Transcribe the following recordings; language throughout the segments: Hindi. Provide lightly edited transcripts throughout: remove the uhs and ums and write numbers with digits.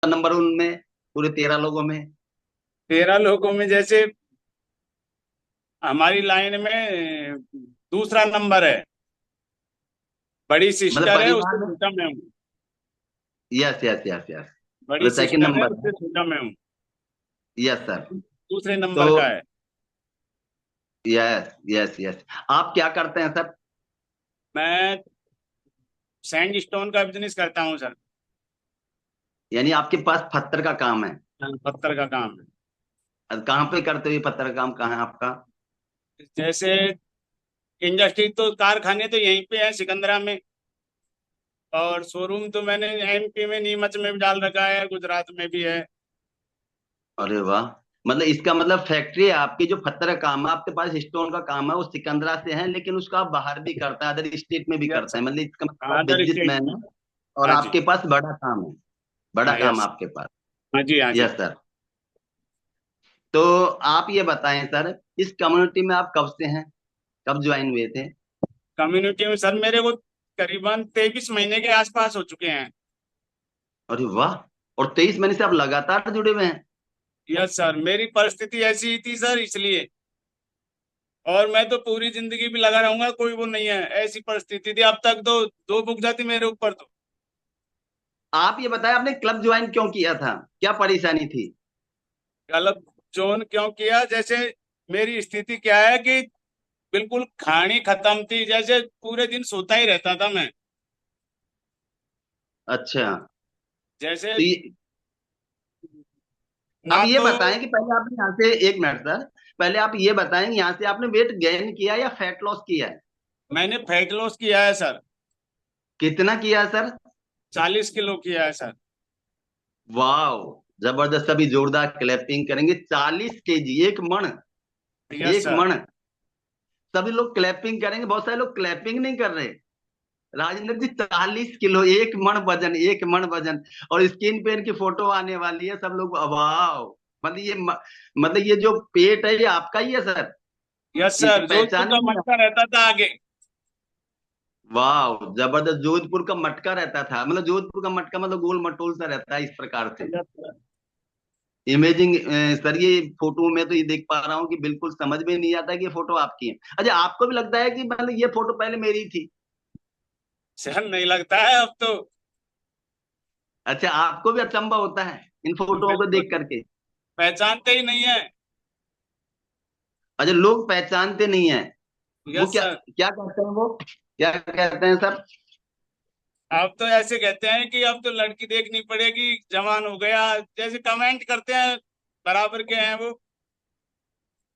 नंबर उनमें, पूरे 13 लोगों में? 13 लोगों में जैसे हमारी लाइन में दूसरा नंबर है। बड़ी मतलब सिस्टर है, परिवार उससे में? छोटा मैं हूँ। Yes yes yes yes. बड़ी मतलब सेकंड सिस्टर है, नंबर है। उससे छोटा मैं हूँ। Yes sir. दूसरे तो नंबर का है। Yes yes yes. आप क्या करते हैं सर? मैं सैंड स्टोन का बिजनेस करता हूँ सर। यानी आपके पास पत्थर का काम है? पत्थर का काम है। कहाँ पे करते हो ये पत्थर का काम, कहाँ है आपका? जैसे इंडस्ट्री तो कारखाने तो यहीं पे है सिकंदरा में। और शोरूम तो मैंने एमपी में नीमच में भी डाल रखा है, गुजरात में भी है। अरे वाह। मतलब इसका मतलब फैक्ट्री है आपकी, जो पत्थर का काम है आपके पास, स्टोन का काम है, वो सिकंदरा से है, लेकिन उसका आप बाहर भी करते हैं, अदर स्टेट में भी यस करते सर। हैं, मतलब इसका मतलब आप अदर स्टेट बिजनेसमैन में। है। और हाँ जी। आपके पास बड़ा काम है, बड़ा हाँ काम यस। आपके पास। हाँ जी, हाँ जी। Yes sir. तो आप ये बताएं सर, इस कम्युनिटी में आप कब से हैं, कब ज्वाइन हुए थे? कम्युनिटी में सर मेरे को करीबन 23 महीने के आसपास हो चुके हैं। अरे वाह। और 23 महीने से आप लगातार जुड़े हुए हैं? यस सर, मेरी परिस्थिति ऐसी ही थी सर, इसलिए। और मैं तो पूरी जिंदगी भी लगा रहूंगा, कोई वो नहीं है, ऐसी परिस्थिति थी। अब तक तो दो बुक जाती मेरे ऊपर तो। आप ये बताएं, आपने क्लब ज्वाइन क्यों किया था, क्या परेशानी थी? गलत जोन क्यों किया? जैसे मेरी स्थिति क्या है कि बिल्कुल खानी खत्म थी, जैसे पूरे दिन सोता ही रहता था मैं। अच्छा। जैसे तो ये, ना अब ये तो। बताएं कि पहले आपने यहाँ से, एक मिनट सर, पहले आप ये बताएं यहाँ से आपने वेट गेन किया या फैट लॉस किया है? मैंने फैट लॉस किया है सर। कितना किया है सर? 40 किलो किया है सर। वाह, जबरदस्त। अभी जोरदार क्लैपिंग करेंगे। 40 केजी, एक मन, यस एक सर। मन। सभी लोग क्लैपिंग करेंगे, बहुत सारे लोग क्लैपिंग नहीं कर रहे। राजेंद्र जी, 40 किलो, एक मन वजन, एक मन वजन। और स्क्रीन पे इनकी फोटो आने वाली है, सब लोग वाह। मतलब मतलब ये जो पेट है ये आपका ही है सर? यस इसे सर, जोधपुर पहचाने का नहीं आप? मटका रहता था आगे। वाह, जबरदस्त। जोधपुर का मटका रहता था, मतलब जोधपुर का मटका मतलब गोल मटोल सा रहता है, इस प्रकार से। Yes sir. इमेजिंग। सर ये फोटो में तो ये देख पा रहा हूँ कि बिल्कुल समझ में नहीं आता कि ये फोटो आपकी है। अच्छा, आपको भी लगता है कि मतलब ये फोटो पहले मेरी थी? सर नहीं लगता है अब तो। अच्छा, आपको भी अचंभा होता है इन फोटोओं को बिल्कुल। देख करके? पहचानते ही नहीं है। अच्छा, लोग पहचानते नहीं है। वो यस क्या सर। क्या कहते हैं, वो क्या कहते हैं सर? अब तो ऐसे कहते हैं कि अब तो लड़की देखनी पड़ेगी, जवान हो गया, जैसे कमेंट करते हैं। बराबर के हैं वो।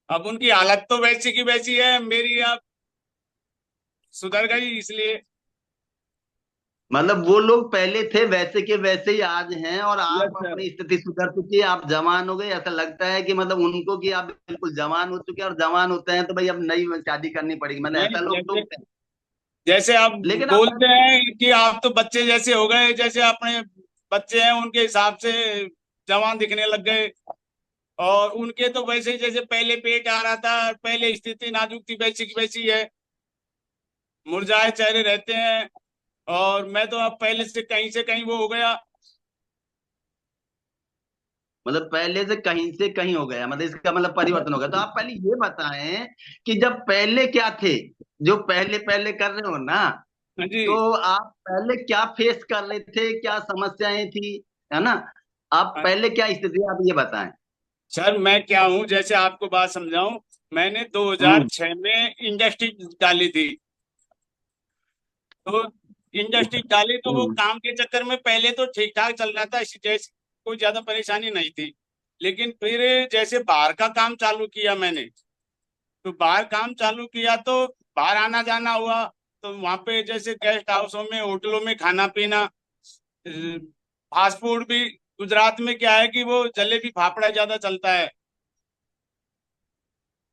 अब उनकी हालत तो वैसी की वैसी है, मेरी अब सुधर गई इसलिए। मतलब वो लोग पहले थे वैसे के वैसे ही आज हैं, और यस आप सर। अपनी स्थिति सुधर चुकी है, आप जवान हो गए। ऐसा लगता है कि मतलब उनको कि आप बिल्कुल जवान हो चुके हैं, और जवान होते हैं तो भाई अब नई शादी करनी पड़ेगी, मतलब नहीं, ऐसा लोग जैसे सोचते हैं। जैसे आप लेकिन आप बोलते हैं कि आप तो बच्चे जैसे हो गए, जैसे अपने बच्चे हैं उनके हिसाब से जवान दिखने लग गए। और उनके तो वैसे ही, जैसे पहले पेट आ रहा था, पहले स्थिति नाजुक थी, वैसी की वैसी है। मुरझाए चेहरे रहते हैं। और मैं तो अब पहले से कहीं वो हो गया। मतलब पहले से कहीं हो गया, मतलब इसका मतलब परिवर्तन हो गया। तो आप पहले ये बताएं कि जब पहले क्या थे, जो पहले पहले कर रहे हो ना, हाँ जी। तो आप पहले क्या फेस कर रहे थे, क्या समस्याएं थी, है ना? आप हाँ, पहले क्या स्थिति है, आप ये बताएं। सर मैं क्या हूँ, जैसे आपको बात समझाऊं। मैंने हम्म। 2006 में इंडस्ट्री डाली थी। तो इंडस्ट्री डाली तो वो हम्म। काम के चक्कर में पहले तो ठीक ठाक चल रहा था, ऐसी जैसे कोई ज्यादा परेशानी नहीं थी। लेकिन फिर जैसे बाहर का काम चालू किया मैंने, तो बाहर काम चालू किया तो बाहर आना जाना हुआ। तो वहां पे जैसे गेस्ट हाउसों में, होटलों में खाना पीना, फास्ट फूड भी। गुजरात में क्या है कि वो जलेबी फाफड़ा ज्यादा चलता है।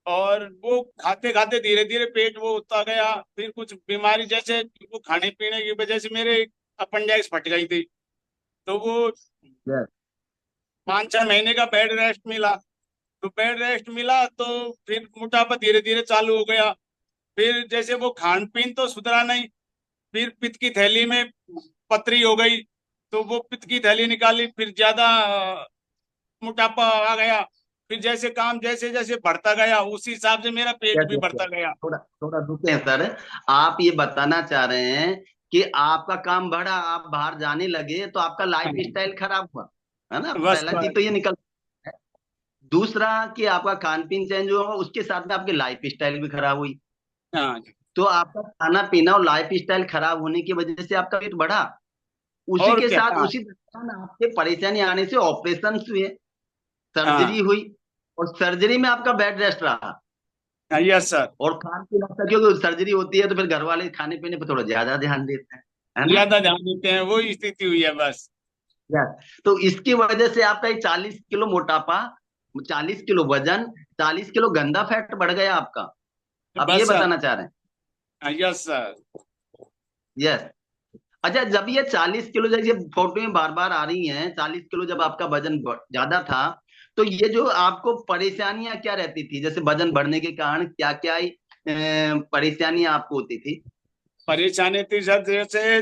और वो खाते खाते धीरे धीरे पेट वो होता गया। फिर कुछ बीमारी, जैसे वो खाने पीने की वजह से मेरे अपेंडिक्स फट गई थी। तो वो Yes. 5-6 महीने का बेड रेस्ट मिला। तो बेड रेस्ट मिला तो फिर मोटापा धीरे धीरे चालू हो गया। फिर जैसे वो खान पीन तो सुधरा नहीं। फिर पित्त की थैली में पथरी हो गई। तो वो पित्त की थैली निकाली, फिर ज्यादा मोटापा आ गया। फिर जैसे काम जैसे जैसे बढ़ता गया, उसी हिसाब से मेरा पेट भी यस यस। बढ़ता गया। थोड़ा थोड़ा रुके हैं सर। आप ये बताना चाह रहे हैं कि आपका काम बढ़ा, आप बाहर जाने लगे, तो आपका लाइफ हाँ, स्टाइल खराब हुआ, है ना? बस पहला चीज बस। तो ये निकल है। दूसरा कि आपका खान पीन चेंज हुआ, उसके साथ में आपकी लाइफ स्टाइल भी खराब हुई। हाँ, तो आपका खाना पीना और लाइफ स्टाइल खराब होने की वजह से आपका वेट बढ़ा। उसी और के क्या। साथ हाँ, उसी दौरान आपके परेशानी आने से ऑपरेशन हुए, सर्जरी हाँ, हुई, और सर्जरी में आपका बेड रेस्ट रहा। हाँ, यस सर। और खान पीना का, क्योंकि सर्जरी होती है तो फिर घर वाले खाने पीने पर थोड़ा ज्यादा ध्यान देते हैं, है ना? ज्यादा ध्यान देते हैं, वो स्थिति हुई है बस। यस। तो इसकी वजह से आपका ये 40 किलो मोटापा, 40 किलो वजन, 40 किलो गंदा फैट बढ़ गया आपका। आप ये बस सर। बताना चाह रहे हैं? हाँ, यस सर। यस। अच्छा, जब ये 40 किलो, जब ये फोटो में बार बार आ रही हैं, 40 किलो जब आपका वजन ज्यादा था, तो ये जो आपको परेशानियां क्या रहती थी, जैसे वजन बढ़ने के कारण क्या क्या परेशानियां आपको होती थी? परेशानी थी सर, जैसे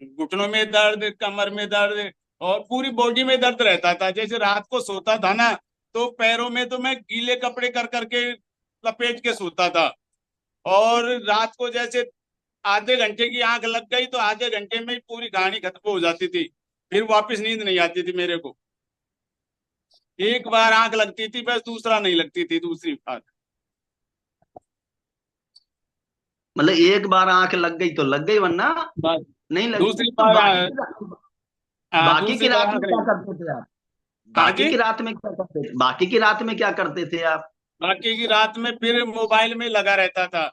घुटनों में दर्द, कमर में दर्द, और पूरी बॉडी में दर्द रहता था। जैसे रात को सोता था ना, तो पैरों में तो मैं गीले कपड़े कर करके लपेट के सोता था। और रात को जैसे आधे घंटे की आंख लग गई, तो आधे घंटे में ही पूरी कहानी खत्म हो जाती थी। फिर वापस नींद नहीं आती थी मेरे को। एक बार आंख लगती थी बस, दूसरा नहीं लगती थी दूसरी बार। मतलब एक बार आंख लग गई तो लग गई, वरना बस नहीं लगी। दूसरी तो बार बाकी की दूसरी बार रात में आंख क्या नहीं। करते थे आप? हाँ बाकी जी। की रात में क्या करते थे? बाकी की रात में क्या करते थे आप? बाकी की रात में फिर मोबाइल में लगा रहता था।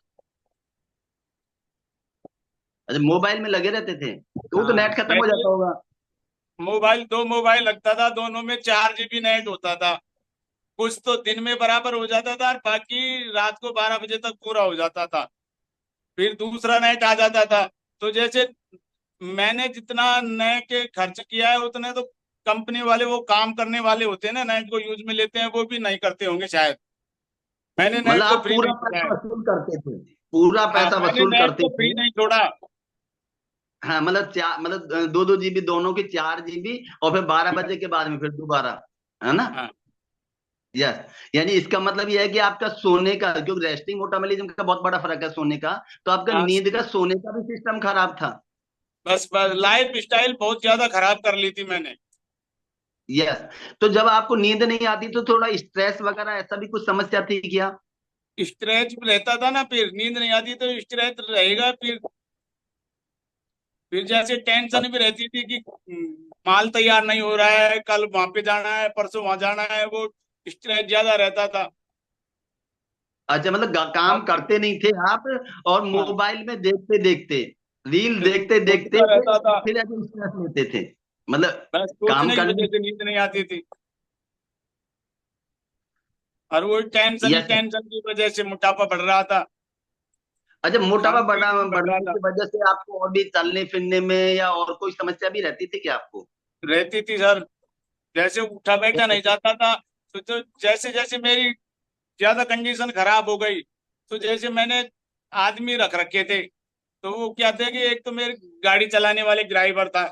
अच्छा, मोबाइल में लगे रहते थे, तो वो तो हाँ, नेट खत्म हो जैसे जाता होगा। मोबाइल, दो मोबाइल लगता था, दोनों में 4 GB नेट होता था। कुछ तो दिन में बराबर हो जाता था, और बाकी रात को 12 बजे तक पूरा हो जाता था। फिर दूसरा नेट आ जाता था। तो जैसे मैंने जितना नेट खर्च किया है, उतने तो कंपनी वाले, वो काम करने वाले होते हैं ना, नेट को यूज में लेते हैं, वो भी नहीं करते होंगे शायद। मैंने मतलब नेट को आप फ्री पूरा नहीं छोड़ा है। पैसा वसूल करते थे, पूरा हाँ, पैसा मैंने वसूल नेट करते को फ्री थे। नहीं छोड़ा। हाँ, मतलब चार, मतलब 2-2 GB दोनों की, 4 GB, और फिर 12 बजे के बाद में फिर दोबारा, है ना? हाँ, यस। यानी इसका मतलब यह है कि आपका सोने का, क्योंकि रेस्टिंग मेटाबॉलिज्म का बहुत बड़ा फर्क है सोने का, तो आपका हाँ, नींद का, सोने का भी सिस्टम खराब था। बस बस लाइफ स्टाइल बहुत ज्यादा खराब कर ली थी मैंने। यस। तो जब आपको नींद नहीं आती तो थोड़ा स्ट्रेस वगैरह ऐसा भी कुछ समस्या थी क्या? स्ट्रेच रहता था ना, फिर नींद नहीं आती तो स्ट्रेच रहेगा। फिर जैसे टेंशन भी रहती थी कि माल तैयार नहीं हो रहा है, कल वहां पे जाना है, परसों वहां जाना है, वो स्ट्रेस ज्यादा रहता था। अच्छा, मतलब काम बाकी करते नहीं थे आप, और हाँ, मोबाइल में देखते देखते, रील देखते देखते सोचता रहता था। फिर ऐसे स्ट्रेस लेते थे, मतलब बस काम सोचने की करने। वजह से नींद नहीं आती थी। और वो यस। टेंशन की वजह से मोटापा बढ़ रहा था। अच्छा, मोटापा खान बढ़ा, पीन भी बढ़ रहा बढ़ने था। की वजह से आपको और भी चलने फिरने में या और कोई समस्या भी रहती थी क्या आपको? रहती थी सर। जैसे उठा बैठा नहीं जाता था। तो जैसे जैसे मेरी ज्यादा कंडीशन खराब हो गई, तो जैसे मैंने आदमी रख रखे थे। तो वो क्या थे कि एक तो मेरे गाड़ी चलाने वाले ड्राइवर था,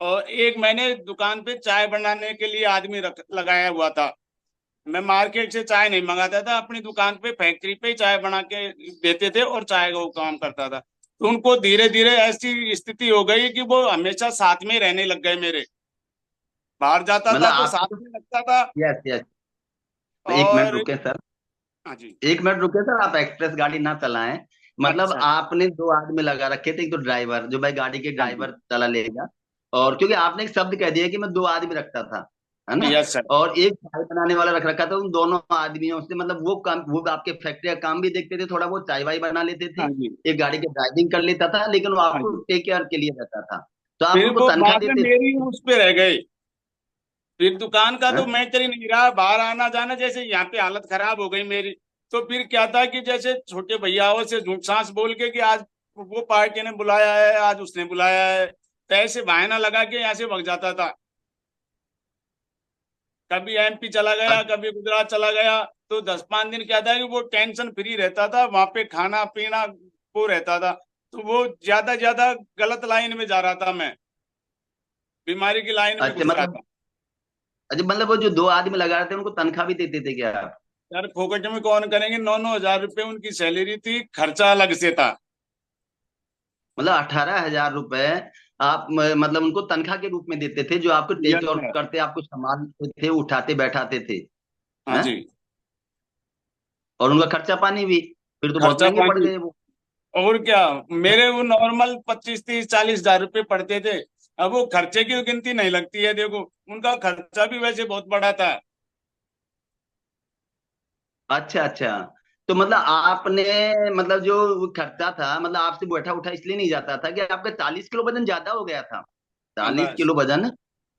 और एक मैंने दुकान पे चाय बनाने के लिए आदमी रख लगाया हुआ था। मैं मार्केट से चाय नहीं मंगाता था, अपनी दुकान पे फैक्ट्री पे ही चाय बना के देते थे, और चाय का वो काम करता था। तो उनको धीरे धीरे ऐसी स्थिति हो गई कि वो हमेशा साथ में रहने लग गए मेरे। बाहर जाता मतलब था तो आप। साथ में लगता था। Yes yes. एक मिनट और रुके सर, हाँ जी। 1 मिनट रुके सर, आप एक्सप्रेस गाड़ी ना चलाएं। मतलब अच्छा। आपने 2 आदमी लगा रखे थे, एक तो ड्राइवर, जो भाई गाड़ी के हाँ जी। ड्राइवर चला लेगा, और क्योंकि आपने एक शब्द कह दिया कि मैं 2 आदमी रखता था, है ना? Yes sir. और एक चाय बनाने वाला रख रखा था, उन दोनों आदमियों से, मतलब वो काम, वो आपके फैक्ट्री का काम भी देखते थे, थोड़ा वो चाय वाय बना लेते थे, हाँ जी। एक गाड़ी के ड्राइविंग कर लेता था, लेकिन वो हाँ आपको जी। टेक केयर के लिए रहता था, तो आप फिर उनको वो तनख्वाह बाद में देते मेरी थे। उस पे रह गए। फिर दुकान का तो हाँ? मैं कर ही नहीं रहा, बाहर आना जाना, जैसे यहाँ पे हालत खराब हो गई मेरी। तो फिर क्या था कि जैसे छोटे भैयाओं से झूठ सांस बोल के कि आज वो पार्टी ने बुलाया है, आज उसने बुलाया है, तो ऐसे बहाना लगा के यहाँ से भग जाता था। कभी एमपी चला गया, कभी गुजरात चला गया। तो 10-5 दिन क्या था कि वो टेंशन फ्री रहता था, वहां पे खाना पीना वो रहता था। तो वो ज्यादा गलत लाइन में जा रहा था मैं, बीमारी की लाइन में अच्छा घुस रहा मतलब, था। अच्छा मतलब वो जो दो आदमी लगा रहे थे उनको तनख्वाह भी देते थे क्या आप? यार फोकट में कौन करेंगे, 9-9 हजार रुपये उनकी सैलरी थी, खर्चा अलग से था। मतलब 18,000 रुपए आप मतलब उनको तनख्वाह के रूप में देते थे, जो आपको टेक यस और सर। करते, आपको संभालते थे, उठाते बैठाते थे? हाँ हैं? जी। और उनका खर्चा पानी भी? फिर तो बहुत खर्चा महंगे पड़ पानी, गए वो। और क्या। मेरे वो नॉर्मल 25-30-40 हजार रुपये पड़ते थे। अब वो खर्चे की गिनती नहीं लगती है, देखो उनका खर्चा भी वैसे बहुत बड़ा था। अच्छा अच्छा। तो मतलब आपने, मतलब जो वो खर्चा था, मतलब आपसे बैठा उठा इसलिए नहीं जाता था कि आपका 40 किलो वजन ज्यादा हो गया था? हाँ 40 किलो बस। वजन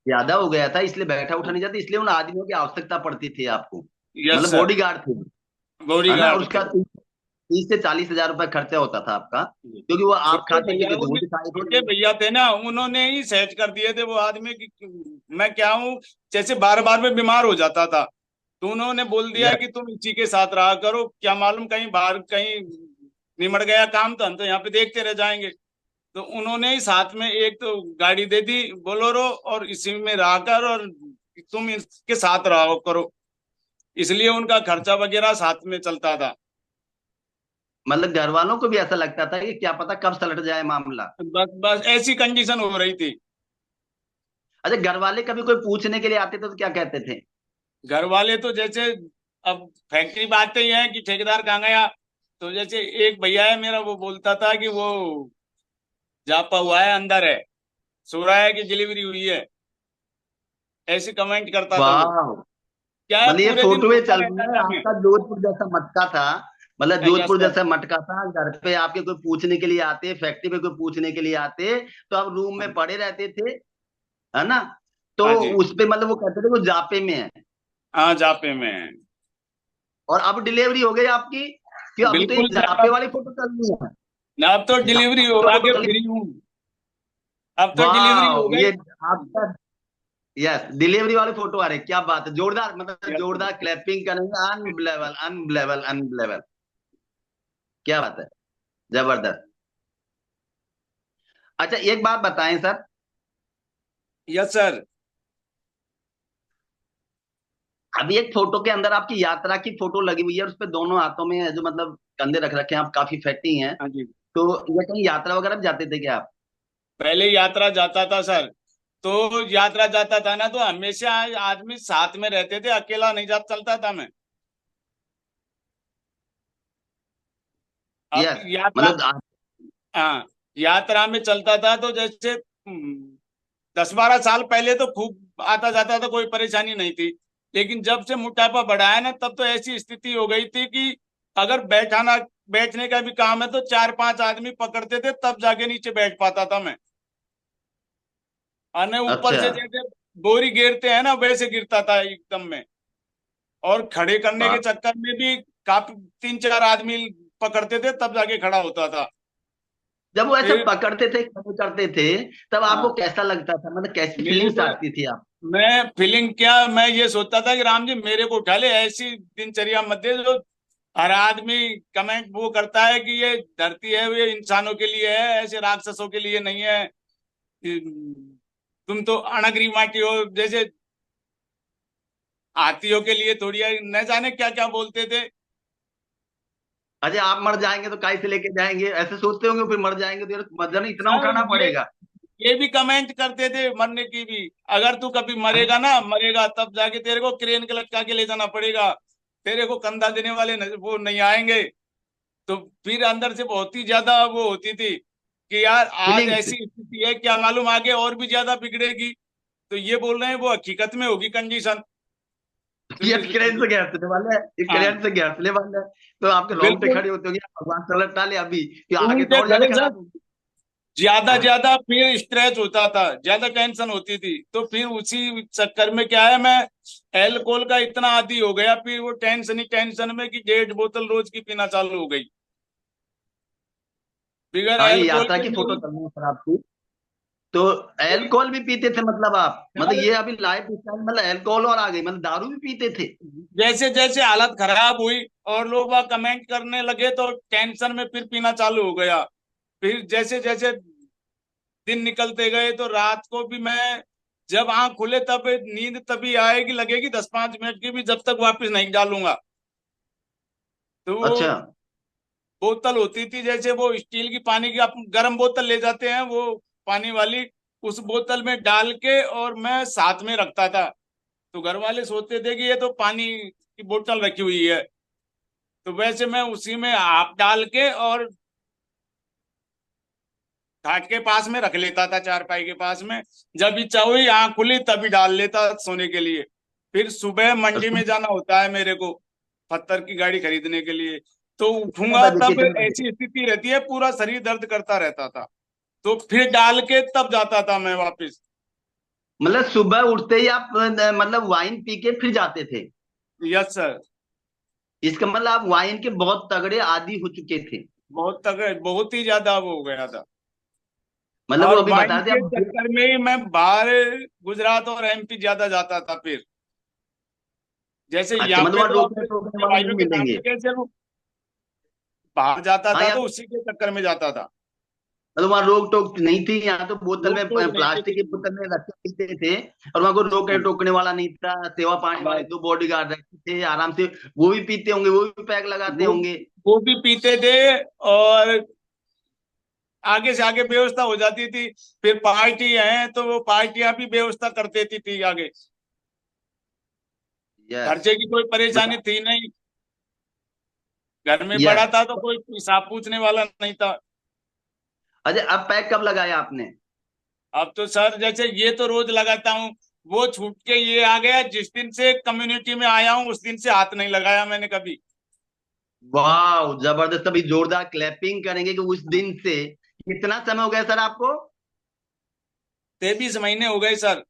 ज्यादा हो गया था, इसलिए बैठा उठा हाँ। नहीं जाता, इसलिए उन आदमियों की आवश्यकता पड़ती थी आपको। यस मतलब सर। बॉडी गार्ड थे, बॉडी है ना? और गार्ड उसका थे। 30 से 40 हजार रुपए खर्चा होता था आपका, क्योंकि वो आप छोटे खाते भैया पीते थे, वो ने, दिखाई थे छोटे नहीं। भैया थे ना, उन्होंने ही सहज कर दिए थे वो आदमी की। मैं क्या हूँ, जैसे बार बार में बीमार हो जाता था, तो उन्होंने बोल दिया यस। कि तुम इसी के साथ रहा करो, क्या मालूम कहीं बाहर कहीं निमट गया काम, तो हम तो यहाँ पे देखते रह जाएंगे। तो उन्होंने ही साथ में एक तो गाड़ी दे दी बोलोरो, और इसी में रहा कर, और तुम इसके साथ रहा करो, इसलिए उनका खर्चा वगैरह साथ में चलता था। मतलब घर वालों को भी ऐसा लगता था कि क्या पता कब सलट जाए मामला। बस बस ऐसी कंडीशन हो रही थी। अच्छा, घर वाले कभी कोई पूछने के लिए आते थे तो क्या कहते थे? घर वाले तो जैसे, अब फैक्ट्री बात ही है कि ठेकेदार कहाँ गया, तो जैसे एक भैया है मेरा, वो बोलता था कि वो जापा हुआ है, अंदर है, सो रहा है, कि डिलीवरी हुई है, ऐसे कमेंट करता था वो। वाह। क्या है, मतलब ये पूरे दिन फोटो घूमता चल रहता रहा है, था मैं। आपका जोधपुर जैसा मटका था। मतलब यस जोधपुर सर। जैसा मटका था, घर पे आपके कोई पूछने के लिए आते, फैक्ट्री पे कोई पूछने के लिए आते, तो आप रूम में पड़े रहते थे, है ना? तो हाँ जी। उस पे मतलब वो कहते थे वो जापे में है। हाँ जापे में। और अब डिलीवरी हो गई आपकी, कि अभी तो ये बिल्कुल सर, जापे वाली फोटो चल रही है? अब तो डिलीवरी हो जापे आके फोटो चल फ्री रही हूँ। अब है। तो डिलीवरी हो वाह, गई। ये आपका, यस, डिलीवरी वाली फोटो आ रही है, क्या बात है, जोरदार, मतलब यस सर। जोरदार क्लैपिंग करेंगे, अनबिलेबल अनबिलेबल अनबिलेबल। क्या बात है, जबरदस्त। अच्छा एक बात बताएं सर, यस सर। अभी एक फोटो के अंदर आपकी यात्रा की फोटो लगी हुई है, उस पे दोनों हाथों में जो मतलब कंधे रख रखे हैं, आप काफी फैटी हैं। हाँ जी। तो ये कहीं यात्रा वगैरह भी जाते थे क्या आप? पहले यात्रा जाता था सर, तो यात्रा जाता था ना, तो हमेशा आदमी साथ में रहते थे, अकेला नहीं जा चलता था मैं। अब यस। यात्रा, मतलब हाँ, यात्रा में चलता था तो जैसे 10-12 साल पहले तो खूब आता जाता था, कोई परेशानी नहीं थी। लेकिन जब से मोटापा बढ़ा है ना, तब तो ऐसी स्थिति हो गई थी कि अगर बैठाना, बैठने का भी काम है तो 4-5 आदमी पकड़ते थे, तब जाके नीचे बैठ पाता था मैं। और ऊपर अच्छा। से जैसे बोरी गिरते हैं ना, वैसे गिरता था एकदम में। और खड़े करने के वाह। चक्कर में भी काफी 3-4 आदमी पकड़ते थे, तब जाके खड़ा होता था। जब वो ऐसे फिर पकड़ते थे, खड़े करते थे, तब आपको हाँ, कैसा लगता था, मतलब कैसी मेरे फीलिंग्स को, आती थी आप? मैं फीलिंग क्या, मैं ये सोचता था कि राम जी मेरे को उठा ले, ऐसी दिनचर्या मत दे जो हर आदमी कमेंट वो करता है कि ये धरती है, ये इंसानों के लिए है, ऐसे राक्षसों के लिए नहीं है। कि तुम तो अणगरी माटी हो, जैसे हाथियों के लिए थोड़ी है, न जाने क्या क्या बोलते थे। अजय आप मर जाएंगे तो काय से लेके जाएंगे, ऐसे सोचते होंगे, फिर मर जाएंगे तो यार वजन इतना सर उठाना पड़ेगा। ये भी कमेंट करते थे मरने की भी, अगर तू कभी मरेगा ना, मरेगा तब जाके तेरे को क्रेन के लटका के ले जाना पड़ेगा, तेरे को कंधा देने वाले वो नहीं आएंगे। तो फिर अंदर से बहुत ही ज्यादा वो होती थी कि यार आज फीलिंग्स। ऐसी स्थिति है, क्या मालूम आगे और भी ज्यादा बिगड़ेगी। तो ये बोल रहे हैं वो हकीकत में होगी कंडीशन। तो ये क्रेन से घेरने वाले हैं, ये हाँ क्रेन से घेरने वाले हैं। तो आपके रोंगटे बिल्कुल, खड़े होते होंगे, भगवान सलट डाले अभी, कि आगे तो उनके और ज्यादा खड़े सर, खराब होगी। ज्यादा हाँ। ज्यादा फिर स्ट्रेच होता था, ज्यादा टेंशन होती थी, तो फिर उसी चक्कर में क्या है, मैं एल्कोहल का इतना आदी हो गया, फिर वो टेंशन ही टेंशन में कि 1.5 बोतल रोज की पीना चालू हो गई, बिगर हाँ, ये एल्कोहल यात्रा के की फोटो मेरी। चल रही है सर आपकी। तो अल्कोहल भी पीते थे मतलब आप, मतलब यार ये अभी लाइफ स्टाइल, मतलब अल्कोहल और आ गई, मतलब दारू भी पीते थे? जैसे जैसे हालत खराब हुई और लोग वह कमेंट करने लगे, तो टेंशन में फिर पीना चालू हो गया। फिर जैसे जैसे दिन निकलते गए तो रात को भी मैं जब आंख खुले तब नींद तभी आएगी, लगेगी 10-5 मिनट की भी, जब तक वापस नहीं डालूंगा। तो वो अच्छा। बोतल होती थी जैसे वो स्टील की पानी की, आप गर्म बोतल ले जाते हैं वो पानी वाली, उस बोतल में डाल के और मैं साथ में रखता था। तो घर वाले सोचते थे कि ये तो पानी की बोतल रखी हुई है। तो वैसे मैं उसी में आप डाल के और खाट के पास में रख लेता था, चारपाई के पास में। जब इच्छा हुई आंख खुली तभी डाल लेता सोने के लिए। फिर सुबह मंडी में जाना होता है मेरे को, पत्थर की गाड़ी खरीदने के लिए। तो कितने उठूंगा बजे, तब कितने बजे? ऐसी स्थिति रहती है, पूरा शरीर दर्द करता रहता था। तो फिर डाल के तब जाता था मैं वापस। मतलब सुबह उठते ही आप मतलब वाइन पी के फिर जाते थे? Yes sir. इसका मतलब आप वाइन के बहुत तगड़े आदी हो चुके थे। बहुत तगड़े, बहुत ही ज्यादा वो हो गया था। मतलब वो और अभी वाइन बता दें के आप। चक्कर में ही मैं बाहर गुजरात और एमपी ज्यादा जाता था। फिर जैसे अच्छा, यहाँ मतलब पे वहां तो अब रोकने टोकने वाले दवाइयों नहीं के नाम मिलेंगे। पे कैसे वो बाहर जाता हाँ, था, यहाँ तो उसी के चक्कर में जाता था। मतलब वहां रोक टोक नहीं थी, यहाँ तो बोतल रोक में टोक नहीं थी प्लास्टिक की कुछ भी। बोतल में रख के पीते थे। और वहां को रोकने हाँ, टोकने वाला नहीं था, सेवा पानी वाले बस 2 बॉडीगार्ड रहते थे आराम से। वो भी पीते होंगे, वो भी पैक लगाते वो होंगे। वो भी पीते थे। और आगे से आगे व्यवस्था हो जाती थी। फिर पार्टी है तो वो पार्टियां भी व्यवस्था कर देती थी आगे। यस। खर्चे की कोई परेशानी मतलब थी नहीं। घर में यस। पड़ा था तो कोई हिसाब पूछने वाला नहीं था। अच्छा, अब पैक कब लगाया आपने? अब तो सर जैसे ये तो रोज लगाता हूँ, वो छूट के ये आ गया, जिस दिन से कम्युनिटी में आया हूँ उस दिन से हाथ नहीं लगाया मैंने कभी। वाह, जबरदस्त! अभी जोरदार क्लैपिंग करेंगे कि उस दिन से कितना समय हो गया सर आपको? 23 महीने हो गए सर।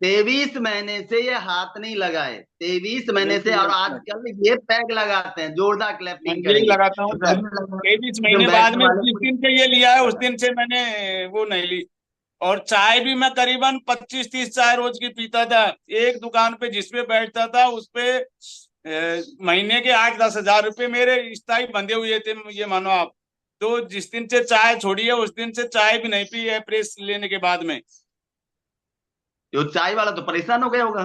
23 महीने से ये हाथ नहीं लगाए, 23 महीने से, बिल्कुल और यस सर। आजकल ये पैक लगाते हैं। जोरदार मैं क्लैपिंग यही करेंगे। लगाता हूँ तो सर। पैक में लगा, 23 जो महीने बाद बैठने में वाले जिस पूरे। दिन से ये लिया है उस दिन से मैंने वो नहीं ली। और चाय भी मैं करीबन 25-30 चाय रोज की पीता था। एक दुकान पे जिसपे बैठता था उस पे महीने के 8-10 हज़ार रुपए मेरे स्थायी बंधे हुए थे, ये मानो आप। तो जिस दिन से चाय छोड़ी है उस दिन से चाय भी नहीं पी है प्रेस लेने के बाद में। जो चाय वाला तो परेशान हो गया होगा।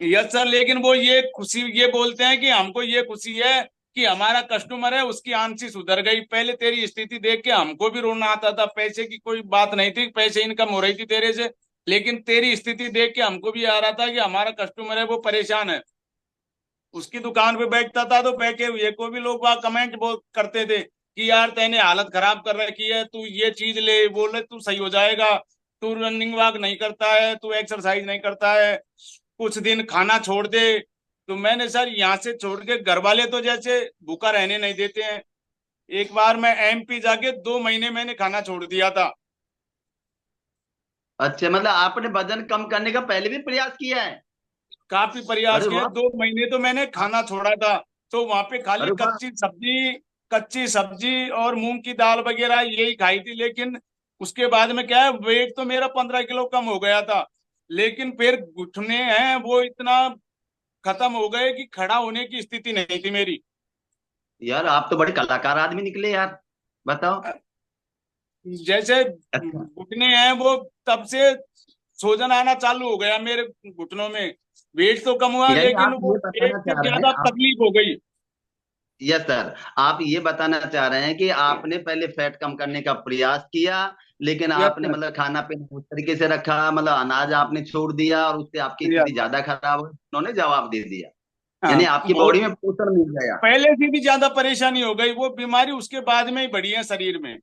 यस सर, लेकिन वो ये खुशी ये बोलते हैं कि हमको ये खुशी है कि हमारा कस्टमर है उसकी आंसी सुधर गई। पहले तेरी स्थिति देख के हमको भी रोना आता था, पैसे की कोई बात नहीं थी, पैसे इनकम हो रही थी तेरे से, लेकिन तेरी स्थिति देख के हमको भी आ रहा था कि हमारा कस्टमर है वो परेशान है। उसकी दुकान पे बैठता था तो बैठे हुए को भी लोग वहां कमेंट करते थे कि यार तेने हालत खराब कर रखी है, तू ये चीज ले, बोले तू सही हो जाएगा। तू रनिंग वॉक नहीं करता है, तू एक्सरसाइज नहीं करता है, कुछ दिन खाना छोड़ दे। तो मैंने सर यहाँ से छोड़ के, घर वाले तो जैसे भूखा रहने नहीं देते हैं। एक बार मैं एमपी जाके 2 महीने मैंने खाना छोड़ दिया था। अच्छा, मतलब आपने वजन कम करने का पहले भी प्रयास किया है? काफी प्रयास अरे किए, वाह! 2 महीने तो मैंने खाना छोड़ा था। तो वहां पे खाली अरे वाह! कच्ची सब्जी और मूंग की दाल वगैरह यही खाई थी। लेकिन उसके बाद में क्या है, वेट तो मेरा 15 किलो कम हो गया था। लेकिन फिर घुटने हैं वो इतना खत्म हो गए कि खड़ा होने की स्थिति नहीं थी मेरी। यार, आप तो बड़े कलाकार आदमी निकले यार। बताओ। जैसे अच्छा। घुटने हैं वो, तब से सूजन आना चालू हो गया मेरे घुटनों में। वेट तो कम हुआ यानी लेकिन आप वो ये वेट बताना से चाह रहे ज्यादा हैं आप। तकलीफ हो गई। Yes sir. आप ये बताना चाह रहे हैं कि आपने पहले फैट कम करने का प्रयास किया, लेकिन यस आपने सर। मतलब खाना पीना उस तरीके से रखा, मतलब अनाज आपने छोड़ दिया, और उससे आपकी यस स्थिति सर। ज्यादा खराब हुई, उन्होंने जवाब दे दिया। हाँ, यानी आपकी वो बॉडी में पोषण मिल गया। पहले से भी ज्यादा परेशानी हो गई, वो बीमारी उसके बाद में ही बढ़ी है शरीर में।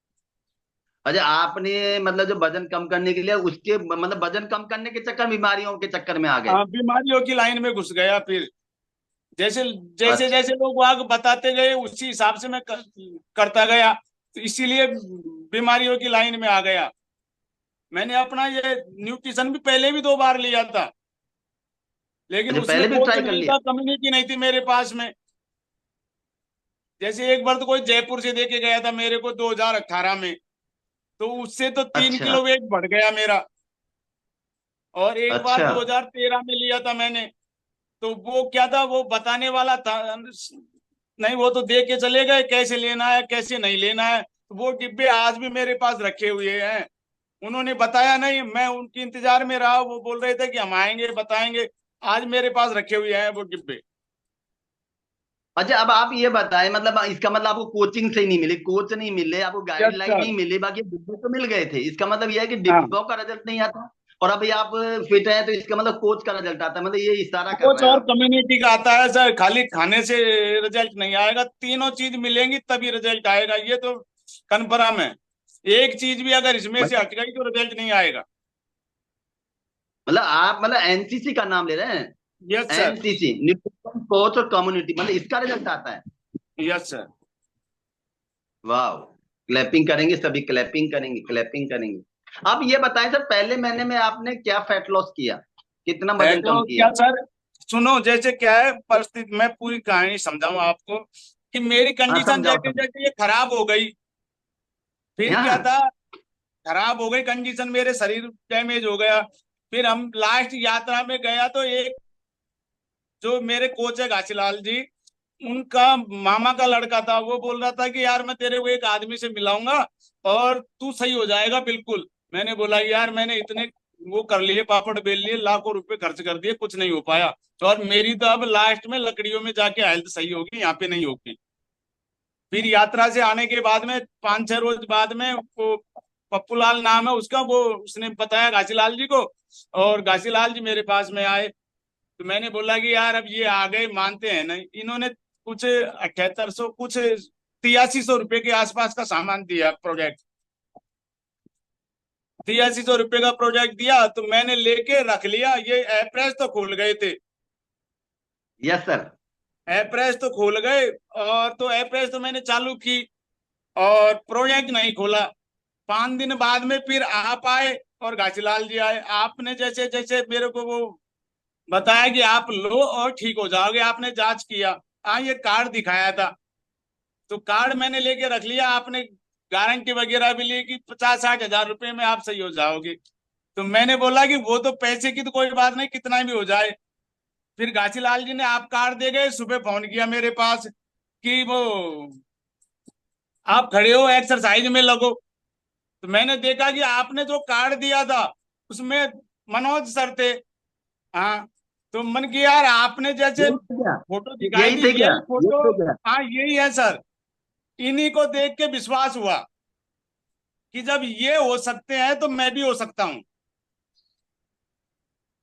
अच्छा, आपने मतलब जो वजन कम करने के लिए उसके मतलब वजन कम करने के चक्कर में बीमारियों के चक्कर में आ गए? हाँ, बीमारियों की लाइन में घुस गया फिर। जैसे जैसे अच्छा। जैसे लोग वहां बताते गए उसी हिसाब से मैं करता गया, तो इसीलिए बीमारियों की लाइन में आ गया। मैंने अपना ये न्यूट्रिशन भी पहले भी 2 बार लिया था, लेकिन अच्छा, उसमें पहले भी कोच ट्राई कर नहीं लिया? था, कम्युनिटी नहीं थी मेरे पास में। जैसे एक बार तो कोई जयपुर से देके गया था मेरे को 2018 में, तो उससे तो 3 अच्छा। किलो वेट बढ़ गया मेरा। और एक बार अच्छा। 2013 में लिया था मैंने, तो वो क्या था, वो बताने वाला था नहीं, वो तो दे के चले गए कैसे लेना है कैसे नहीं लेना है। वो डिब्बे आज भी मेरे पास रखे हुए हैं। उन्होंने बताया नहीं, मैं उनके इंतजार में रहा, वो बोल रहे थे कि हम आएंगे बताएंगे। आज मेरे पास रखे हुए हैं वो डिब्बे। अच्छा, अब आप ये बताएं, मतलब इसका मतलब आपको कोचिंग से ही नहीं मिली, कोच नहीं मिले आपको, यस गाइडलाइन सर। नहीं मिली, बाकी डिब्बे तो मिल गए थे। इसका मतलब ये है कि हाँ, डिब्बों का रिजल्ट नहीं आता, और अभी आप फिट हैं तो इसका मतलब कोच का रिजल्ट आता है, मतलब ये इशारा कर कोच रहे हैं और आप। कम्युनिटी का आता है सर, खाली खाने से रिजल्ट नहीं आएगा, तीनों चीज मिलेंगी तभी रिजल्ट आएगा, ये तो कन्फर्म है। एक चीज भी अगर इसमें से मतलब हट गई तो रिजल्ट नहीं आएगा। मतलब आप मतलब एनसीसी का नाम ले रहे हैं? Yes sir. NCC, nutrition coach और कम्युनिटी, मतलब इसका रिजल्ट आता है? Yes sir. वाह, क्लैपिंग करेंगे सभी, क्लैपिंग करेंगे, क्लैपिंग करेंगे। आप ये बताएं सर, पहले महीने में आपने क्या फैट लॉस किया, कितना वजन कम फैटो क्या किया? सर, सुनो जैसे क्या है परिस्थिति, मैं पूरी कहानी समझाऊं आपको कि मेरी हाँ कंडीशन समझाओ जैसे समझाओ। जैसे ये खराब हो गई, फिर क्या हाँ। था, खराब हो गई कंडीशन, मेरे शरीर डैमेज हो गया। फिर हम लास्ट यात्रा में गया तो एक जो मेरे कोच है घासीलाल जी, उनका मामा का लड़का था, वो बोल रहा था कि यार मैं तेरे को एक आदमी से मिलाऊंगा और तू सही हो जाएगा बिल्कुल। मैंने बोला यार मैंने इतने वो कर लिए, पापड़ बेल लिए, लाखों रुपए खर्च कर दिए, कुछ नहीं हो पाया। तो और मेरी तो अब लास्ट में लकड़ियों में जाके हेल्थ सही होगी, यहाँ पे नहीं होगी। फिर यात्रा से आने के बाद में 5-6 रोज बाद में वो पप्पूलाल नाम है उसका, वो उसने बताया घासीलाल जी को, और घासीलाल जी मेरे पास में आए। तो मैंने बोला कि यार अब ये आ गए मानते हैं नहीं, इन्होंने कुछ 7800 कुछ 8300 रुपये के आसपास का सामान दिया प्रोजेक्ट। 8300 रुपये का प्रोजेक्ट दिया तो मैंने लेके रख लिया, ये अप्रैल तो खुल गए थे। Yes sir. अप्रैल तो खुल गए, और तो अप्रैल तो मैंने चालू की और प्रोजेक्ट नहीं खोला। 5 दिन बाद में फिर आप आए और घासीलाल जी आए, आपने जैसे जैसे मेरे को वो बताया कि आप लो और ठीक हो जाओगे, आपने जांच किया, हाँ ये कार्ड दिखाया था, तो कार्ड मैंने लेके रख लिया, आपने गारंटी वगैरह भी ली कि 50-60 हजार रुपए में आप सही हो जाओगे। तो मैंने बोला कि वो तो पैसे की तो कोई बात नहीं, कितना भी हो जाए। फिर घासीलाल जी ने आप कार्ड दे गए, सुबह फोन किया मेरे पास कि वो आप खड़े हो एक्सरसाइज में लगो। तो मैंने देखा कि आपने जो कार्ड दिया था उसमें मनोज सर थे। हाँ, तो मन की यार आपने जैसे यही थे क्या? फोटो दिखाई यही थी, थे क्या? यही यही फोटो। थे क्या? हाँ यही है सर। इन्हीं को देख के विश्वास हुआ कि जब ये हो सकते हैं तो मैं भी हो सकता हूँ।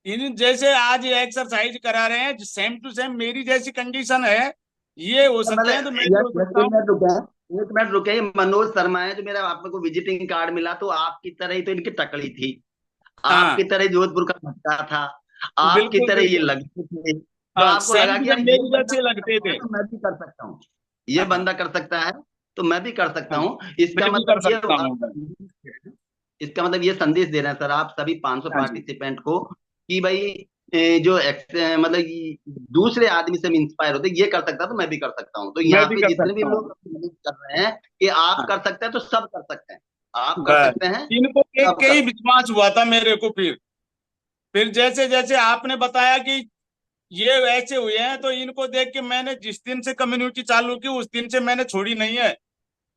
इन जैसे आज ये एक्सरसाइज करा रहे हैं, सेम टू सेम मेरी जैसी कंडीशन है, ये हो सकते हैं तो मतलब मैं भी हो सकता एक हूँ। मिनट रुके, एक मिनट रुके, ये मनोज शर्मा है जो मेरा आप को विजिटिंग कार्ड मिला, तो आपकी तरह ही तो इनकी टकली थी, हाँ आपकी तरह ही जोधपुर का भट्टा था, आपकी बिल्कुल तरह ये बिल्कुल। लगते थे, तो हाँ आपको सेम लगा टू कि यार सेम ये मेरी बंदा जैसे कर लगते सकता है थे। तो मैं भी कर सकता हूँ, ये हाँ बंदा कर सकता है तो मैं भी कर सकता हाँ, हूँ। इसका मैं भी कर मतलब ये सकता हूँ। आपका, इसका मतलब ये संदेश दे रहे हैं सर आप सभी 500 हाँ जी। पार्टिसिपेंट को कि भाई मतलब दूसरे आदमी से हम इंस्पायर होते हैं, ये कर सकता है तो मैं भी कर सकता हूँ। तो मैं यहाँ भी पे कर जितने भी सकता लोग हूँ। अपनी मदद कर रहे हैं कि आप हाँ कर सकते हैं तो सब कर सकते हैं, आप कर बस, सकते हैं, इनको देख सब के कर ही सकते विश्वास हुआ था मेरे को। फिर जैसे जैसे आपने बताया कि ये ऐसे हुए हैं, तो इनको देख के मैंने जिस दिन से कम्युनिटी चालू की उस दिन से मैंने छोड़ी नहीं है।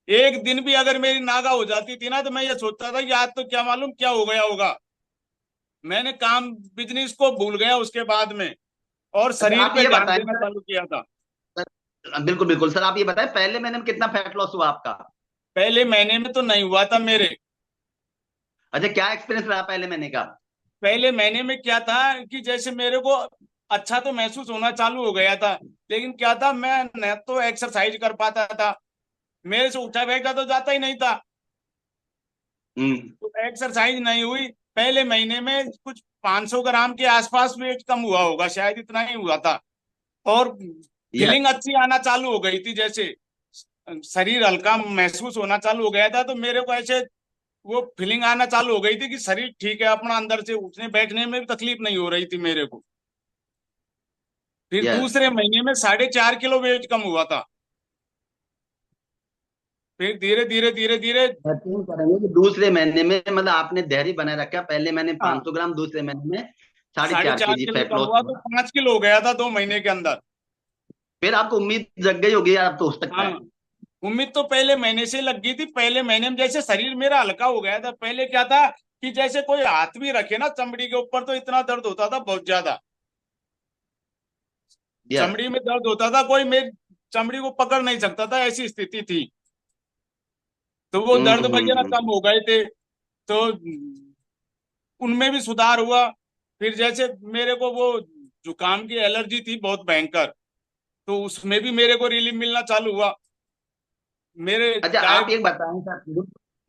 एक दिन भी अगर मेरी नागा हो जाती थी ना, तो मैं ये सोचता था कि आज तो क्या मालूम क्या हो गया होगा। मैंने काम बिजनेस को भूल गया उसके बाद में, और हैं। अच्छा शरीर आप पे ये ध्यान बताएं देना सर, चालू किया था। बिल्कुल बिल्कुल सर, आप ये बताएं पहले महीने में कितना फैट लॉस हुआ आपका? पहले महीने में तो नहीं हुआ था मेरे। अच्छा, क्या एक्सपीरियंस रहा पहले महीने का? पहले महीने में क्या था कि जैसे मेरे को अच्छा तो महसूस होना चालू हो गया था, लेकिन क्या था, मैं न तो एक्सरसाइज कर पाता था, मेरे से उठा बैठा तो जाता ही नहीं था, हम्म। तो एक्सरसाइज नहीं हुई। पहले महीने में कुछ 500 ग्राम के आसपास वेट कम हुआ होगा, शायद इतना ही हुआ था। और यस। फीलिंग अच्छी आना चालू हो गई थी, जैसे शरीर हल्का महसूस होना चालू हो गया था, तो मेरे को ऐसे वो फीलिंग आना चालू हो गई थी कि शरीर ठीक है अपना, अंदर से उठने बैठने में भी तकलीफ नहीं हो रही थी मेरे को। फिर यस। दूसरे महीने में 4.5 किलो वेट कम हुआ था। फिर धीरे धीरे धीरे धीरे, यकीन करेंगे कि दूसरे महीने में मतलब आपने धैर्य बनाए रखा, पहले महीने हाँ 500 ग्राम, दूसरे महीने में साढ़े साढ़े चार चार केजी किलो फैट कम लॉस हुआ, तो हुआ। 5 किलो हो गया था 2 महीने के अंदर। फिर आपको उम्मीद जग गई होगी, आप तो हो सकता हाँ, है। उम्मीद तो पहले महीने से लग गई थी। पहले महीने में जैसे शरीर मेरा हल्का हो गया था। पहले क्या था कि जैसे कोई हाथ भी रखे ना चमड़ी के ऊपर तो इतना दर्द होता था, बहुत ज्यादा यस। चमड़ी में दर्द होता था, कोई मेरी चमड़ी को पकड़ नहीं सकता था, ऐसी स्थिति थी। तो वो दर्द वगैरह हम्म। कम हो गए थे। तो उनमें भी सुधार हुआ। फिर जैसे मेरे को वो जुकाम की एलर्जी थी बहुत भयंकर, तो उसमें भी मेरे को रिलीफ मिलना चालू हुआ। मेरे अच्छा चाहे आप ये बताएं सर।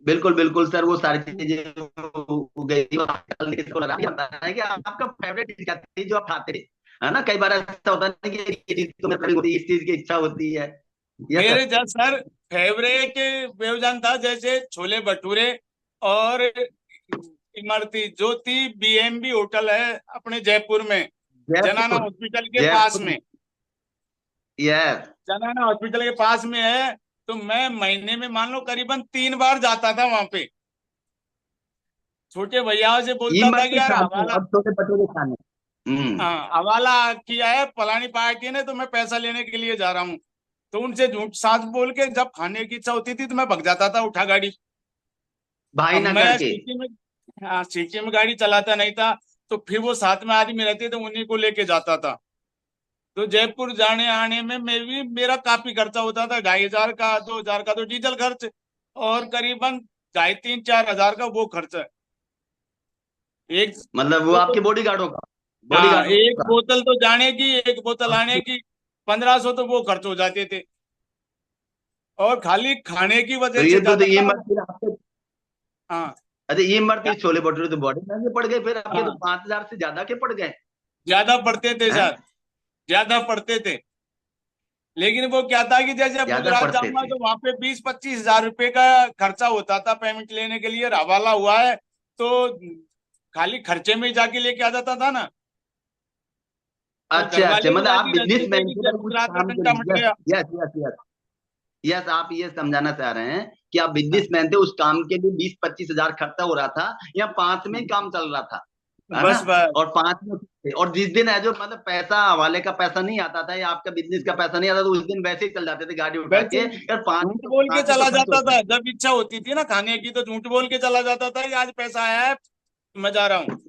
बिल्कुल बिल्कुल सर, वो सारी चीजें हो गई थी। ये बताएं कि आपका फेवरेट चीज क्या थी जो आप खाते थे? है ना, कई बार ऐसा होता है कि ये चीज तो मेरे को होती है, इस चीज की इच्छा होती है। यस मेरे सर। जब सर फेवरेट व्यंजन था जैसे छोले भटूरे, और इमरती जो थी बीएमबी होटल है अपने जयपुर में, जनाना जयपुर। हॉस्पिटल के पास जयपुर। में। यस। जनाना हॉस्पिटल के पास में है। तो मैं महीने में मान लो करीबन 3 बार जाता था वहां पे। छोटे भैया से ये बोलता था कि मत यार खाने हवाला, और छोले भटूरे खाने। हम्म। हाँ हवाला किया है फलानी पार्टी ने, तो मैं पैसा लेने के लिए जा रहा हूँ। तो उनसे झूठ साच बोल के जब खाने की इच्छा होती थी तो मैं भग जाता था उठा गाड़ी। भाई अब ना मैं करके। सिटी में, हाँ सिटी में गाड़ी चलाता नहीं था। तो फिर वो साथ में आदमी रहते थे, उन्हीं को लेके जाता था। तो जयपुर जाने आने में मेरा काफी खर्चा होता था, 2,500 का, 2,000 का तो डीजल खर्च, और करीबन 2,500 3,4 हजार का वो खर्च है। एक मतलब वो आपके बोतल, बॉडी गार्डों का। बॉडी हाँ गार्डों एक का। बोतल तो जाने की, एक बोतल आने आपके। की, 1,500 तो वो खर्च हो जाते थे। और खाली खाने की तो वजह ये से तो जाता ये था। मत फिर आपके। हाँ अच्छा ये मत ये छोले भटूरे तो बॉडी महंगे पड़ गए फिर आपके, तो हाँ, 5,000 से ज्यादा के पड़ गए। ज्यादा पड़ते थे हैं? सर, ज्यादा पड़ते थे। लेकिन वो क्या था कि जैसे अब ज्यादा गुजरात पड़ते जाऊंगा थे। तो वहां पे 20-25 हजार रुपए का खर्चा होता था पेमेंट लेने के लिए। हवाला हुआ है तो खाली खर्चे में ही जाके लेके आ जाता था ना। तो घर अच्छा अच्छा, वाले भी मतलब आप राजी रहते थे बिजनेसमैन कि थे जब भाई उस गुजरात का काम के डंडा मट लिए। यस गया। Yes yes yes. यस आप ये समझाना चाह रहे हैं कि आप हाँ, बिजनेसमैन थे, उस काम के लिए 20-25 हजार खर्चा हो रहा था, या 5 में ही काम चल रहा था। है ना। बस बस। और 5 में थे, और जिस दिन है जो मतलब पैसा हवाले का पैसा नहीं आता था या आपका बिजनेस का पैसा नहीं आता, तो उस दिन वैसे ही चल जाते थे गाड़ी उठा वैसे के। ही यार 5 झूठ तो बोल के 5 ही तो चला खर्च जाता होता था, है। जब इच्छा होती थी ना खाने की तो झूठ बोल के चला जाता था कि आज पैसा आया है, मैं जा रहा हूँ।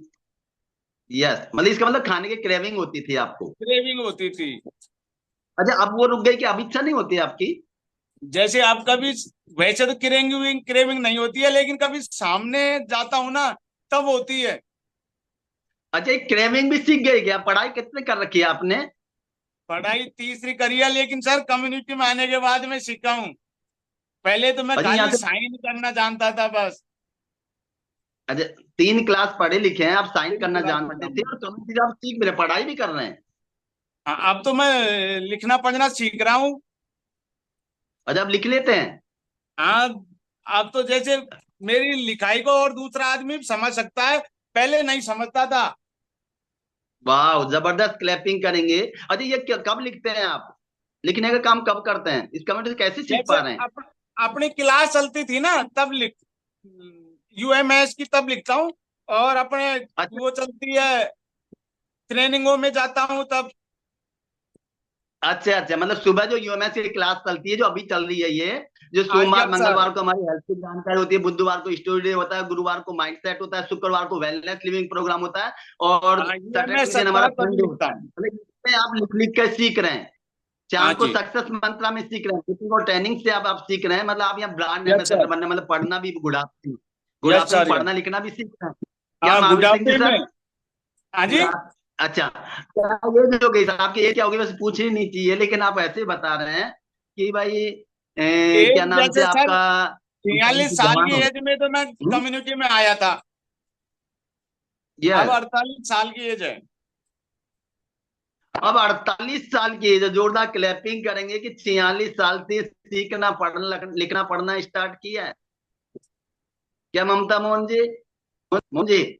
यस, मतलब इसका मतलब खाने की क्रेविंग होती थी आपको। क्रेविंग होती थी। अच्छा अब वो रुक गई कि अब इच्छा नहीं होती आपकी? जैसे आप कभी, वैसे तो क्रेविंग क्रेविंग नहीं होती है, लेकिन कभी सामने जाता हूँ ना तब होती है। अच्छा एक क्रेविंग भी सीख गई क्या? पढ़ाई कितने कर रखी है आपने? पढ़ाई तीसरी करी है, लेकिन सर कम्युनिटी में आने के बाद मैं सीखा हूँ। पहले तो मैं अच्छा यहाँ खाली से। साइन करना जानता था बस। अच्छा 3 क्लास पढ़े लिखे हैं आप, साइन तीन करना क्लास पढ़ा जानते थे हूँ। और कम चीज आप सीख भी रहे, पढ़ाई भी कर रहे हैं। हाँ, अब तो मैं लिखना पढ़ना सीख रहा हूँ। अच्छा आप लिख लेते हैं? हाँ, अब तो जैसे मेरी लिखाई को और दूसरा आदमी समझ सकता है, पहले नहीं समझता था। वाह जबरदस्त, क्लैपिंग करेंगे। अच्छा ये कब लिखते हैं आप? लिखने का काम कब करते हैं? इस कमेंट से कैसे सीख जैसे पा रहे हैं? अपनी क्लास चलती थी ना तब लिख, यूएमएस की तब लिखता हूँ। और अपने अच्छा वो चलती है, ट्रेनिंगों में जाता हूँ तब। अच्छा अच्छा, मतलब सुबह जो यूएमएस की क्लास चलती है जो अभी चल रही है ये, जो सोमवार यस सर। मंगलवार को हमारी हेल्थ की जानकारी होती है, बुधवार को स्टोरी डे होता है, गुरुवार को माइंड सेट होता है, शुक्रवार को वेलनेस लिविंग प्रोग्राम होता है, और हाँ सैटरडे यूएमएस के दिन चलता हमारा है तभी संडे लिखता होता है। हूँ। मतलब इसमें आप लिख लिख कर सीख रहे हैं। हाँ शाम को जी। सक्सेस मंत्रा में सीख रहे हैं, किसी को ट्रेनिंग से आप सीख रहे हैं, मतलब आप यहाँ ब्रांड यस एम्बेसडर सर। बनने, मतलब पढ़ना भी गुड़ापी, यस गुड़ापी में सर। यस। पढ़ना लिखना भी सीख रहे हैं। क्या हाँ महावीर सिंह जी बुढ़ापे में। सर? हाँ जी। बुढ़ापे, अच्छा क्या ये भी हो गई सर आपकी? ये क्या होगी वैसे पूछनी नहीं चाहिए, लेकिन आप ऐसे बता रहे हैं कि भाई क्या एज नाम से जैसे सर आपका, थोड़ी 46 सी साल जवान की हो एज में तो मैं गए। कम्युनिटी में आया था। अब यस। 48 साल की एज है। अब 48 साल की एज है, जोरदार क्लैपिंग करेंगे कि 46 साल से सीखना पढ़ना लिखना पढ़ना स्टार्ट किया है। क्या ममता मोहन जी? मोहन जी।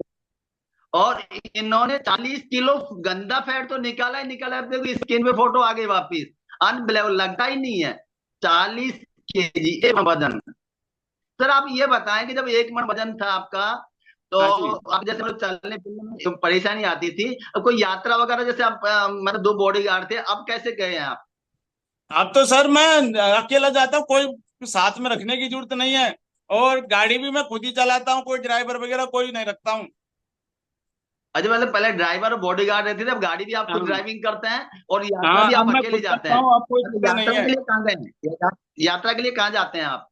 और इन्होंने 40 किलो गंदा फैट तो निकाला ही निकाला है, देखो स्किन पे फोटो आ गई वापिस। अनबिलीवेबल, लगता ही नहीं है। 40 केजी एक वजन। सर आप ये बताएं कि जब 1 मन वजन था आपका, तो हाँ जी। आप जैसे मतलब चलने फिरने में परेशानी आती थी, अब कोई यात्रा वगैरह जैसे आप मतलब 2 बॉडी गार्ड थे, अब कैसे गए हैं आप? अब तो सर मैं अकेला जाता हूँ, कोई साथ में रखने की जरूरत नहीं है। और गाड़ी भी मैं खुद ही चलाता हूँ, कोई ड्राइवर वगैरह कोई नहीं रखता हूँ। अच्छा, मतलब पहले ड्राइवर और बॉडीगार्ड रहते थे, अब गाड़ी भी आप खुद हाँ। ड्राइविंग करते हैं और यात्रा हाँ, भी अब आप मैं अकेले खुद जाते करता हैं। हूँ, अब कोई अच्छा, दिक्कत नहीं यात्रा है। के लिए कहाँ गए हैं? यात्रा के लिए कहाँ जाते हैं आप?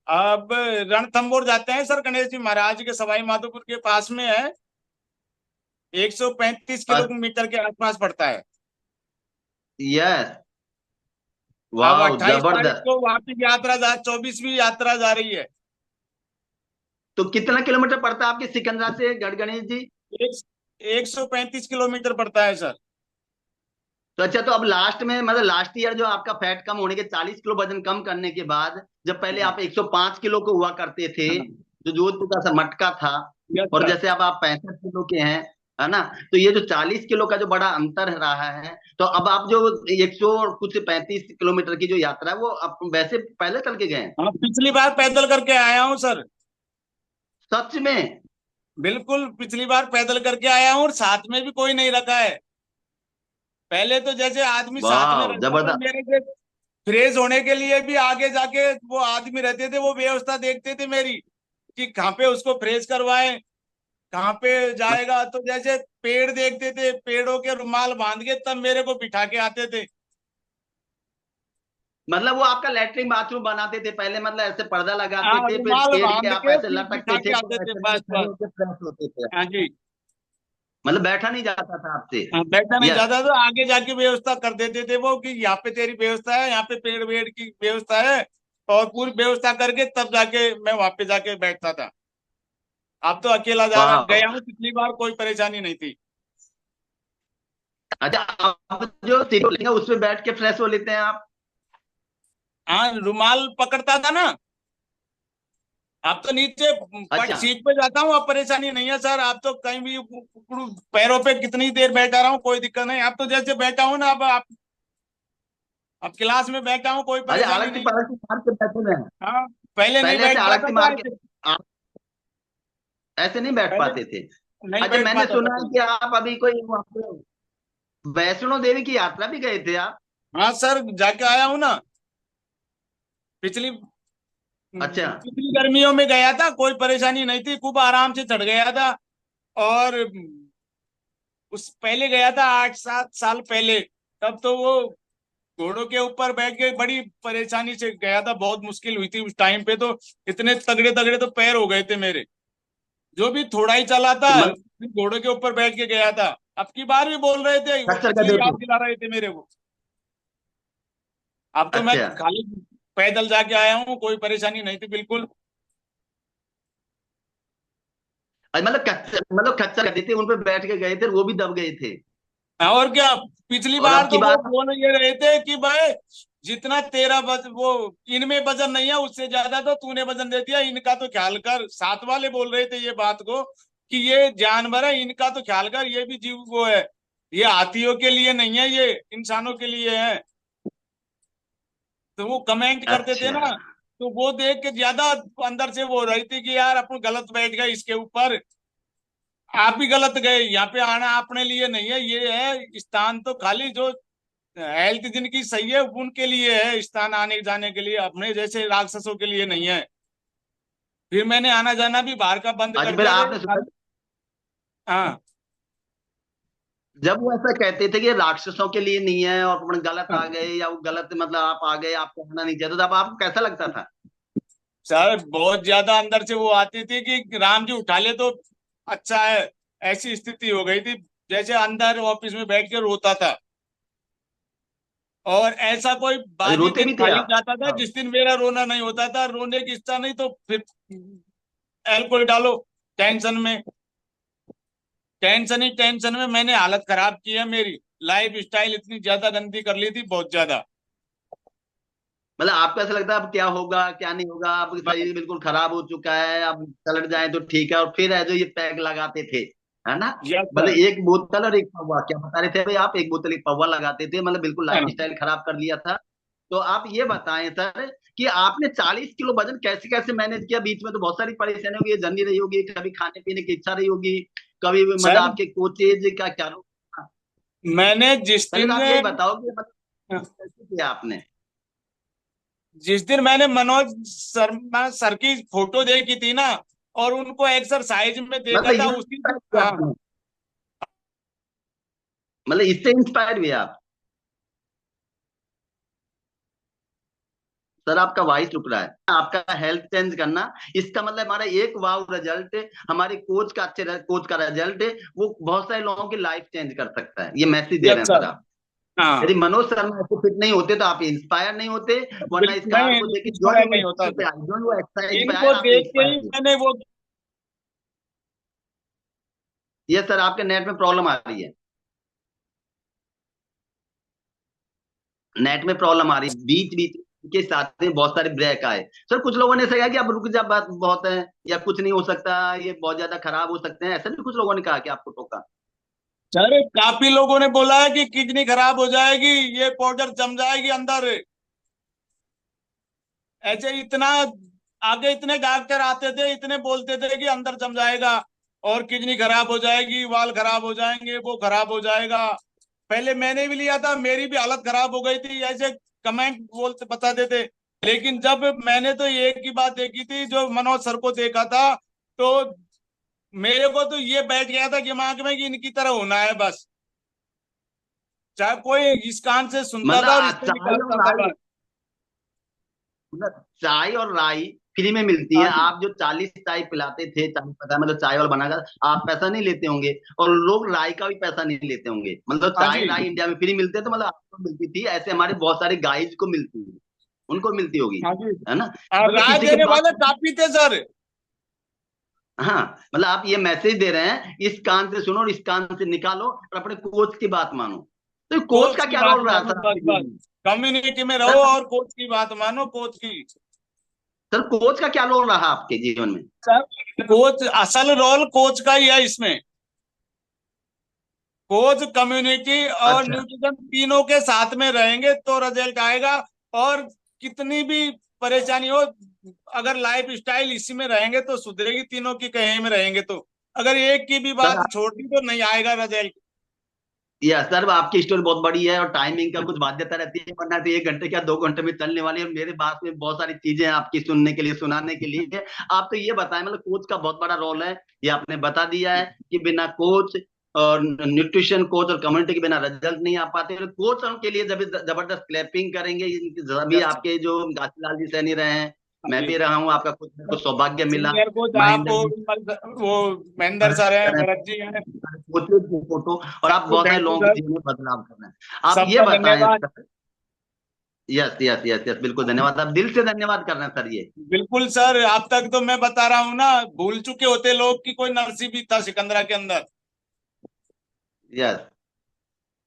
अब रणथंभौर जाते हैं सर, गणेश जी महाराज के सवाई माधोपुर के पास में है। 135 किलोमीटर के आसपास पड़ता है। यस। अब वाह, 28 तारीख जबरदस्त। को वापस यात्रा 24वीं यात्रा जा रही है। तो कितना किलोमीटर पड़ता है आपके सिकंदरा से गणगणेश जी? एक 135 किलोमीटर पड़ता है सर। तो अच्छा, तो अब लास्ट में मतलब लास्ट ईयर जो आपका फैट कम होने के 40 किलो वजन कम करने के बाद, जब पहले हाँ। आप 105 किलो को हुआ करते थे, हाँ। जो जोधपुर का सा मटका था, यस और सर। जैसे अब आप 65 किलो के हैं, है ना? तो ये जो 40 किलो का जो बड़ा अंतर रहा है, तो अब आप जो 100 और कुछ 35 किलोमीटर की जो यात्रा है वो आप वैसे पहले चल के गए हैं? हाँ, पिछली बार पैदल करके आया हूँ सर। सच में? बिल्कुल, पिछली बार पैदल करके आया हूँ और साथ में भी कोई नहीं रखा है। पहले तो जैसे आदमी साथ में वाह, रहता था, जबरदस्त। मेरे से फ्रेश होने के लिए भी आगे जाके वो आदमी रहते थे, वो व्यवस्था देखते थे मेरी कि कहाँ पे उसको फ्रेश करवाएं, कहाँ पे जाएगा। तो जैसे पेड़ देखते थे, पेड़ों के रुमाल बांध के तब मेरे को बिठा के आते थे। मतलब वो आपका लैट्रिन बाथरूम बनाते थे पहले, मतलब ऐसे पर्दा लगाते हाँ, थे, फिर रुमाल पेड़ के बांध आप के ऐसे फिर लटकते बिठा थे, के तो आते थे, ऐसे मतलब बस खड़े बस। होकर फ्रेश होते थे। हाँ जी। मतलब बैठा नहीं जाता था आपसे? हाँ, बैठा नहीं यस। जाता तो आगे जाके व्यवस्था कर देते थे वो कि यहाँ पे तेरी व्यवस्था है, यहाँ पे पेड़ वेड़ की व्यवस्था है। और पूरी व्यवस्था करके तब जाके मैं वहां पे जाके बैठता था। अब तो अकेला जा रहा वाह। गया हूँ, पिछली बार कोई परेशानी नहीं थी। अच्छा, आप जो सीट लेंगे उसमें बैठ के फ्रेश हो लेते हैं आप? हाँ, रुमाल पकड़ता था ना। अब तो नीचे अच्छा। सीट पे जाता हूँ, अब परेशानी नहीं है सर। अब तो कहीं भी पैरों पे कितनी देर बैठा रहा हूँ, कोई दिक्कत नहीं। अब तो जैसे बैठा हूँ ना, अब क्लास में बैठा हूँ, कोई अच्छा, परेशानी आलती नहीं है। पालती मार के बैठे हुए हैं? हाँ, पहले नहीं पहले से बैठ पाता आलती था मार के ऐसे। आप ऐसे नहीं बैठ पहले पाते थे? नहीं अच्छा, बैठ मैंने पाता था सुना है पहले। कि आप अभी कोई वहाँ पे वैष्णो देवी की यात्रा भी गए थे आप? हाँ सर, जाके आया हूँ ना। पिछली अच्छा। पिछली गर्मियों में गया था, कोई परेशानी नहीं थी, खूब आराम से चढ़ गया था। और उस पहले गया था 8-7 साल पहले। तब तो वो घोड़ों के ऊपर बैठ के बड़ी परेशानी से गया था, बहुत मुश्किल हुई थी उस टाइम पे तो। इतने तगड़े तगड़े तो पैर हो गए थे मेरे। जो भी थोड़ा ही चला था, तो मतलब फिर घोड़ों के ऊपर बैठ के गया था। अब की बार भी बोल रहे थे, वो खच्चर पिछली गधे याद पे? दिला रहे थे मेरे को। अब तो मैं अच्छा। खाली पैदल जाके आया हूँ, कोई परेशानी नहीं थी बिल्कुल। मतलब खच्चर गधे थे उन पे बैठ के गए थे, वो भी दब गए थे? और क्या, पिछली और बार अब की तो वो बार? बोल ये रहे थे कि भाई जितना तेरा वो इनमें वजन नहीं है, उससे ज्यादा तो तूने वजन दे दिया, इनका तो ख्याल कर। साथ वाले बोल रहे थे ये बात को कि ये जानवर है, इनका तो ख्याल कर, ये भी जीव वो है। ये हाथियों के लिए नहीं है, ये इंसानों के लिए है। तो वो कमेंट करते थे अच्छा। ना, तो वो देख के ज्यादा अंदर से वो हो रही थी कि यार अपन गलत बैठ गए इसके ऊपर। आप भी गलत गए, यहाँ पे आना अपने लिए नहीं है, ये है स्थान तो खाली जो हेल्थ जिनकी सही है उनके लिए है, स्थान आने जाने के लिए, अपने जैसे राक्षसों के लिए नहीं है। फिर मैंने आना जाना भी बाहर का बंद आज कर फिर दिया आपने सुना, हाँ। जब वो ऐसा कहते थे कि राक्षसों के लिए नहीं है और अपन गलत आ गए, या वो गलत मतलब आप आ गए, आपको आना नहीं चाहिए, तो तब आपको कैसा लगता था? सर बहुत ज्यादा अंदर से वो आती थी कि राम जी उठा ले तो अच्छा है। ऐसी स्थिति हो गई थी, जैसे अंदर ऑफिस में बैठ के रोता था। और ऐसा कोई अरे, बाजी रोते दिन भी थे खाली आप? जाता था हाँ। जिस दिन मेरा रोना नहीं होता था। रोने की इच्छा नहीं तो फिर अल्कोहल डालो, टेंशन में। टेंशन ही टेंशन में मैंने हालत खराब की है मेरी। लाइफ स्टाइल इतनी ज्यादा गंदी कर ली थी, बहुत ज्यादा। मतलब आपको ऐसा लगता है अब क्या होगा क्या नहीं होगा, अब बस। शरीर बिल्कुल खराब हो चुका है, अब पलट जाए तो ठीक है, और फिर है जो ये पैग लगाते थे, है ना? यस मतलब सर। एक बोतल और एक पौवा, क्या बता रहे थे भाई आप? एक बोतल एक पौवा लगाते थे, मतलब बिल्कुल लाइफ स्टाइल खराब कर लिया था। तो आप ये बताएं सर कि आपने 40 किलो वजन कैसे कैसे मैनेज किया? बीच में तो बहुत सारी परेशानी होगी, जर्नी रही होगी, कभी खाने पीने की इच्छा रही होगी, कभी मतलब सर, आपके कोचेज का क्या? मैंने जिस पहले तो दिन आप यही बताओ कि मतलब किया आपने? जिस दिन मैंने मनोज शर्मा सर की फोटो देखी थी ना, और उनको एक्सरसाइज में देखा मतलब था, ये उसी inspire दिन। किया हाँ। आपने? मतलब इससे इंस्पायर हुए आप? सर आपका वॉइस रुक रहा है। आपका हेल्थ चेंज करना, इसका मतलब हमारा एक वाव रिजल्ट, हमारे कोच का अच्छे कोच का रिजल्ट है, वो बहुत सारे लोगों की लाइफ चेंज कर सकता है। ये मैसेज दे रहे यस हैं सर सर। आप। हाँ। यदि मनोज शर्मा ऐसे फिट नहीं होते तो आप इंस्पायर नहीं होते। वरना इस बिल्कुल कार नहीं, को देखिए, जो इंस्पायर जो वो नहीं होता पे सर। आए, जो वो एक्सरसाइज पे आए, इनको आप देख के इंस्पायर ही किए। मैंने वो। ये सर आपके नेट में प्रॉब्लम आ रही है। नेट में प्रॉब्लम आ रही है, बीच बीच के साथ में बहुत सारे ब्रेक आए। सर कुछ लोगों ने ऐसा कहा कि आप रुक जा, बात बहुत है, या कुछ नहीं हो सकता, ये बहुत ज्यादा खराब हो सकते हैं, ऐसा भी कुछ लोगों ने कहा कि आपको टोका? सर काफी लोगों ने बोला है कि किडनी खराब हो जाएगी, ये पाउडर जम जाएगी अंदर। ऐसे इतना आगे इतने डॉक्टर आते थे, इतने बोलते थे कि अंदर जम जाएगा और किडनी खराब हो जाएगी, वाल खराब हो जाएंगे, वो खराब हो जाएगा। पहले मैंने भी लिया था, मेरी भी हालत खराब हो गई थी, ऐसे कमेंट बोलते बताते थे। लेकिन जब मैंने तो एक ही बात देखी थी, जो मनोज सर को देखा था, तो मेरे को तो ये बैठ गया था दिमाग में कि इनकी तरह होना है बस। चाहे कोई इस कान से सुनता मतलब था और इससे चाय और निकालता था राई, बस। मतलब चाय और राई फ्री में मिलती है। हाँ जी। आप जो 40 चाय पिलाते थे, चाय पता है, मतलब चाय वाला बनाकर, आप पैसा नहीं लेते होंगे, और लोग राई का भी पैसा नहीं लेते होंगे। मतलब हाँ चाय जी। राई इंडिया में फ्री मिलते हैं, तो मतलब आपको मिलती थी, ऐसे हमारे बहुत सारे गाइज को मिलती है, उनको मिलती होगी, हाँ जी। है ना? और मतलब राय किसी के देने पास। वाले काफी थे सर। हाँ, मतलब आप ये मैसेज दे रहे हैं, इस कान से सुनो और इस कान से निकालो, और अपने कोच की बात मानो। तो कोच कोच का की क्या बात रोल रहा मानो, सर बस आपके बस। जीवन में? कम्युनिटी में रहो सर, और कोच की बात मानो, कोच की। सर कोच का क्या रोल रहा आपके जीवन में? सर कोच, असल रोल कोच का ही है इसमें। कोच, कम्युनिटी और अच्छा। न्यूट्रिशन तीनों के साथ में रहेंगे तो रिजल्ट आएगा। और कितनी भी परेशानी हो, अगर लाइफ स्टाइल इसी में रहेंगे तो सुधरेगी, तीनों की कहीं में रहेंगे तो। अगर एक की भी सर बात छोड़ दी तो नहीं आएगा रिजल्ट। या सर आपकी स्टोरी बहुत बड़ी है, और टाइमिंग का कुछ बाध्यता रहती है, वरना तो 1 घंटे क्या 2 घंटे में चलने वाली है, और मेरे पास में बहुत सारी चीजें हैं आपकी सुनने के लिए, सुनाने के लिए। आप तो ये बताएं, मतलब कोच का बहुत बड़ा रोल है, ये आपने बता दिया है कि बिना कोच और न्यूट्रिशन कोच और कम्युनिटी के बिना रिजल्ट नहीं आ पाते। कोच के लिए जब जबरदस्त क्लैपिंग करेंगे, सभी यस सर। आपके जो घासीलाल जी सैनी रहे हैं, हाँ मैं जी। भी रहा हूँ, आपका कुछ मेरे को सौभाग्य मिला। सीनियर कोच आप महेंद्र हो, जी, वो महेंद्र भरत सर है, सर हैं, भरत जी हैं। फोटो, और आप बहुत सारे थैंक यू लोगों के सर। जीवन में बदलाव कर रहे हैं। आप ये सबका बताएं धन्यवाद। Sir. Yes yes yes yes, बिल्कुल धन्यवाद, आप दिल से धन्यवाद कर रहे हैं सर ये। बिल्कुल सर, अब तक तो मैं बता रहा हूँ ना, भूल चुके होते लोग कि कोई नरसी भी था सिकंदरा के अंदर। यस,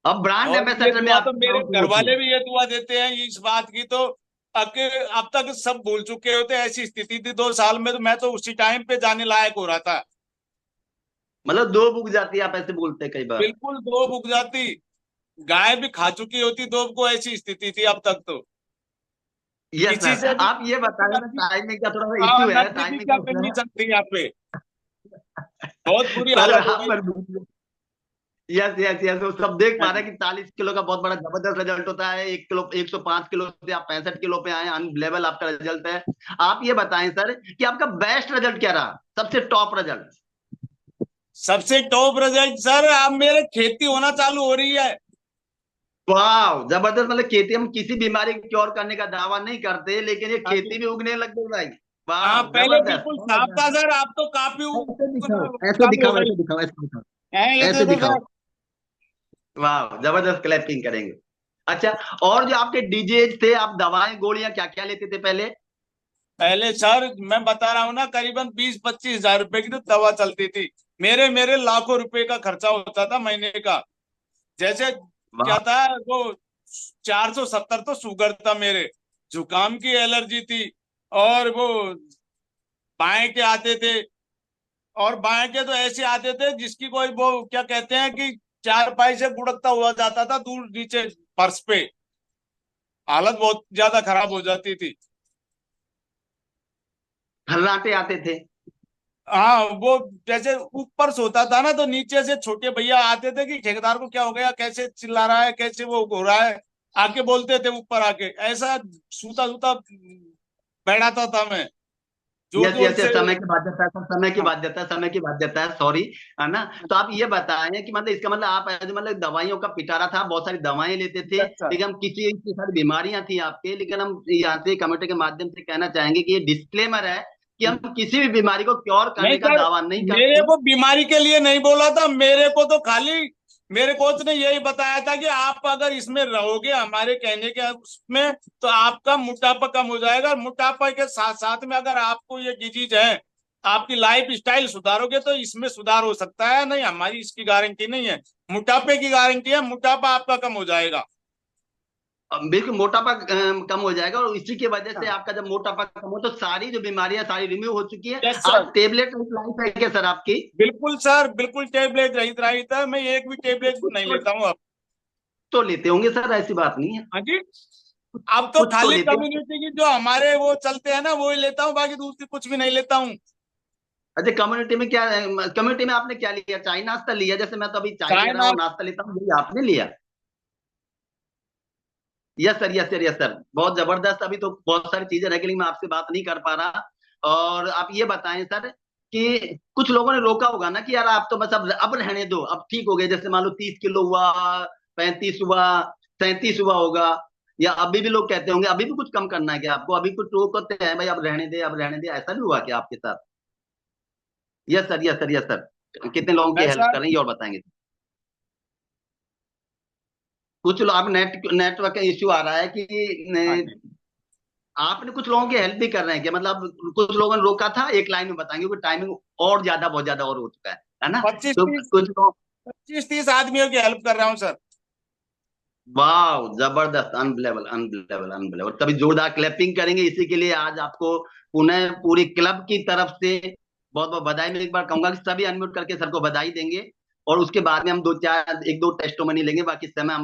अब ब्रांड और ये एम्बेसडर में दुआ तो आपका मेरे काम शुरू घर हो वाले गया। भी ये दुआ देते हैं इस बात की, तो अब तक सब भूल चुके होते, ऐसी स्थिति थी 2 साल में, तो मैं तो उसी टाइम पे जाने लायक हो रहा था। मतलब दो बुक जाती है, आप ऐसे बोलते हैं कई बार। बिल्कुल, दो बुक जाती, गाय भी खा चुकी होती दो को, ऐसी स्थिति थी अब तक तो। यस किसी सर, से भी आप ये बताएं ना, नर्सी, टाइमिंग का थोड़ा सा हाँ, इश्यू है, नर्सी भी टाइमिंग का क्या इश्यू नहीं है। सकती यहाँ पे। बहुत बुरी सर हालत हो आप गई। पर, यस यस यस, वो सब देख हाँ पा रहे जी। हैं कि 40 किलो का बहुत बड़ा जबरदस्त रिजल्ट होता है। 1 किलो, 105 किलो से आप 65 किलो पे आए, अनबिलेबल आपका रिजल्ट है। आप ये बताएं सर कि आपका बेस्ट रिजल्ट क्या रहा, सबसे टॉप रिजल्ट? सबसे टॉप रिजल्ट सर, अब मेरे खेती होना चालू हो रही है। वाह जबरदस्त, मतलब खेती, हम किसी बीमारी को क्योर करने का दावा नहीं करते, लेकिन ये हाँ जी। खेती भी उगने लग गई भाई। हाँ, वाह पहले जबरदस्त बिल्कुल साफ था जबरदस्त। सर, अब तो काफी ऐसे दिखाओ, ऐसे कम हो दिखाओ, गई ऐसे दिखाओ, ऐसे दिखाओ, है। ये ऐसे देखो दिखाओ। सर। वाह जबरदस्त, क्लैपिंग करेंगे। अच्छा, और जो आपके डिजीज थे, आप दवाएं गोलियां क्या क्या लेते थे पहले? पहले सर मैं बता रहा हूँ ना, करीबन 20-25 हजार रुपए की तो दवा चलती थी। मेरे मेरे लाखों रुपए का खर्चा होता था महीने का। जैसे वाह। क्या था वो, 470 तो शुगर था मेरे, जुकाम की एलर्जी थी, और वो बाएं के आते थे। और बाएं के तो ऐसे आते थे जिसकी कोई वो क्या कहते हैं कि चार पाई से बुड़कता हुआ जाता था दूर नीचे फर्श पे। हालत बहुत ज्यादा खराब हो जाती थी। हर्राटे आते थे। हाँ, वो जैसे ऊपर सोता था ना, तो नीचे से छोटे भैया आते थे कि ठेकेदार को क्या हो गया, कैसे चिल्ला रहा है, कैसे वो हो रहा है। आके बोलते थे ऊपर आके, ऐसा सूता सूता बैठाता था मैं, जोर यस जोर यस से। यस, समय की बाध्यता है सर, समय की हाँ। बाध्यता है, समय की बाध्यता है, सॉरी। है ना? तो आप ये बताएं कि मतलब इसका मतलब आप मतलब दवाइयों का पिटारा था, बहुत सारी दवाएं लेते थे, यस सर। लेकिन हम किसी इतनी सारी बीमारियां थी आपके, लेकिन हम यहाँ से कमेटी के माध्यम से कहना चाहेंगे कि ये डिस्क्लेमर है कि हम किसी भी बीमारी को क्योर नहीं करने का सर, दावा नहीं मेरे करते। को बीमारी के लिए नहीं बोला था, मेरे को तो खाली मेरे कोच ने यही बताया था कि आप अगर इसमें रहोगे हमारे कहने के उसमें, तो आपका मोटापा कम हो जाएगा। मोटापा के साथ साथ में अगर आपको ये डिजीज है, आपकी लाइफ स्टाइल सुधारोगे तो इसमें सुधार हो सकता है। नहीं, हमारी इसकी गारंटी नहीं है, मोटापे की गारंटी है, मोटापा आपका कम हो जाएगा। बिल्कुल मोटापा कम हो जाएगा, और इसी की वजह से हाँ। आपका जब मोटापा कम हो तो सारी जो बीमारियां सारी रिमूव हो चुकी है। यस आज सर। टेबलेट लाइफ है क्या सर आपकी? बिल्कुल सर, बिल्कुल टेबलेट रहित रहित है, मैं एक भी टेबलेट कुछ नहीं तो, लेता हूँ अब। तो लेते होंगे सर, ऐसी बात नहीं है। हाँ जी। अब तो कुछ तो खाली लेते होंगे। कम्युनिटी की जो हमारे वो चलते हैं ना, वो ही लेता हूँ, बाकी दूसरी कुछ भी नहीं लेता हूँ। अच्छा, कम्युनिटी में क्या, कम्युनिटी में आपने क्या लिया? चाय नाश्ता लिया? जैसे मैं तो अभी चाय ले रहा चाइना। हूँ, नाश्ता लेता हूँ, यही आपने लिया? Yes sir, yes sir, yes sir, बहुत जबरदस्त। अभी तो बहुत सारी चीजें रह गई, मैं आपसे बात नहीं कर पा रहा। और आप ये बताएं सर कि कुछ लोगों ने रोका होगा ना कि यार आप तो बस अब रहने दो, अब ठीक हो गए, जैसे मान लो 30 किलो हुआ, 35 हुआ, 37 हुआ होगा, या अभी भी लोग कहते होंगे अभी भी कुछ कम करना है क्या आपको, अभी कुछ लोग कहते हैं भाई अब रहने दे, अब रहने दे, ऐसा भी हुआ क्या आपके साथ? Yes sir, yes sir, yes sir, कितने लोगों की मैं हेल्प सर। करेंगे और बताएंगे? कुछ लोग, आप नेटवर्क का इश्यू आ रहा है कि हाँ जी। आपने कुछ लोगों की हेल्प भी कर रहे हैं क्या? मतलब कुछ लोगों ने रोका था, एक लाइन में बताएंगे क्योंकि टाइमिंग और ज्यादा, बहुत ज्यादा और हो चुका है ना? पच्चीस तो तीस कुछ लोग, 25-30 आदमियों की हेल्प कर रहा हूँ सर। वाह, जबरदस्त, अनबिलेबल, अनबिलेबल, अनबिलेबल, कभी जोरदार क्लैपिंग करेंगे इसी के लिए। आज आपको पुनः पूरी क्लब की तरफ से बहुत बहुत बधाई। मैं एक बार कहूंगा कि सभी अनम्यूट करके सर को बधाई देंगे, और उसके बाद में हम दो चार एक दो टेस्टोमनी लेंगे, बाकी समय